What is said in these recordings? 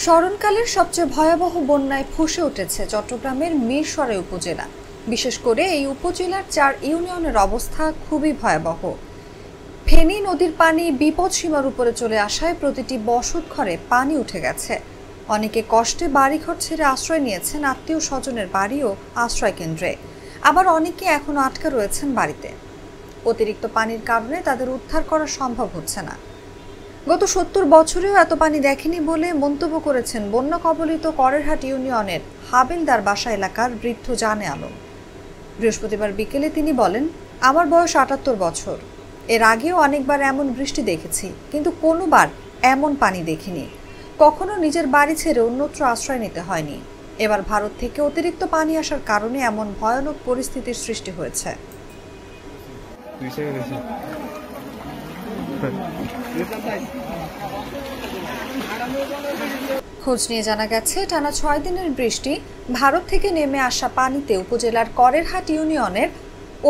স্মরণকালের সবচেয়ে ভয়াবহ বন্যায় ফুঁসে উঠেছে চট্টগ্রামের মিরসরাই উপজেলা। বিশেষ করে এই উপজেলার 4 ইউনিয়নের অবস্থা খুবই ভয়াবহ। ফেনী নদীর পানি বিপদসীমার উপরে চলে আসায় প্রতিটি বসত ঘরে পানি উঠে গেছে। অনেকে কষ্টে বাড়িঘর ছেড়ে আশ্রয় নিয়েছেন আত্মীয় স্বজনের বাড়ি ও আশ্রয় কেন্দ্রে, আবার অনেকে এখনো আটকা রয়েছেন বাড়িতে। অতিরিক্ত পানির কারণে তাদের উদ্ধার করা সম্ভব হচ্ছে না। গত 70 বছরেও এত পানি দেখেনি বলে মন্তব্য করেছেন বন্যা কবলিত করেরহাট ইউনিয়নের হাবিলদার বাসা এলাকার বৃদ্ধ জানে আলম। বৃহস্পতিবার বিকেলে তিনি বলেন, আমার বয়স 78 বছর। এর আগেও অনেকবার এমন বৃষ্টি দেখেছি, কিন্তু কোনোবার এমন পানি দেখিনি। কখনো নিজের বাড়ি ছেড়ে অন্যত্র আশ্রয় নিতে হয়নি। এবার ভারত থেকে অতিরিক্ত পানি আসার কারণে এমন ভয়ানক পরিস্থিতির সৃষ্টি হয়েছে। খোঁজ নিয়ে জানা গেছে, টানা 6 দিনের বৃষ্টি, ভারত থেকে নেমে আসা পানিতে উপজেলার করেরহাট ইউনিয়নের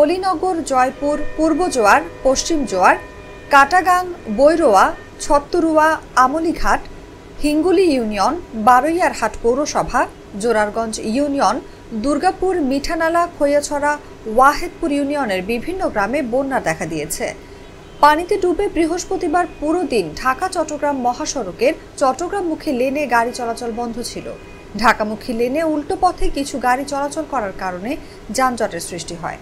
অলিনগর, জয়পুর, পূর্ব জোয়ার, পশ্চিম জোয়ার, কাটাগাং, বৈরোয়া, ছত্তরুয়া, আমলিঘাট, হিঙ্গুলি ইউনিয়ন, বারৈয়ারহাট পৌরসভা, জোরারগঞ্জ ইউনিয়ন, দুর্গাপুর, মিঠানালা, খৈয়াছড়া, ওয়াহেদপুর ইউনিয়নের বিভিন্ন গ্রামে বন্যা দেখা দিয়েছে। পানিতে ডুবে বৃহস্পতিবার পুরো দিন ঢাকা চট্টগ্রাম মহাসড়কের চট্টগ্রামমুখী লেনে গাড়ি চলাচল বন্ধ ছিল। ঢাকামুখী লেনে উল্টো পথে কিছু গাড়ি চলাচল করার কারণে যানজটের সৃষ্টি হয়।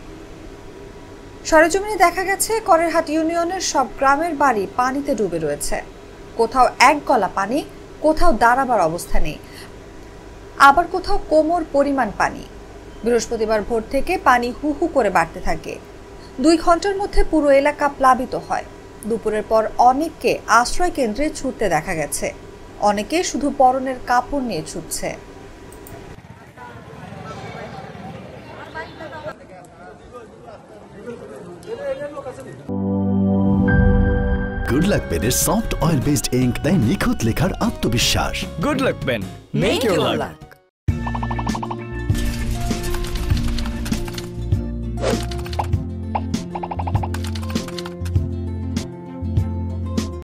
সরেজমিনে দেখা গেছে, করেরহাট ইউনিয়নের সব গ্রামের বাড়ি পানিতে ডুবে রয়েছে। কোথাও এক গলা পানি, কোথাও দাঁড়াবার অবস্থা নেই, আবার কোথাও কোমর পরিমাণ পানি। বৃহস্পতিবার ভোর থেকে পানি হু হু করে বাড়তে থাকে। 2 ঘন্টার মধ্যে পুরো এলাকা প্লাবিত হয়। দুপুরের পর অনেককে আশ্রয় কেন্দ্রে ছুটতে দেখা গেছে। অনেকে শুধু পরনের কাপড় নিয়ে ছুটছে। গুড লাক পেনের সফট অয়েল বেসড ইঙ্ক দেয় নিখুঁত লেখার আত্মবিশ্বাস। Good luck pen, make your lakh.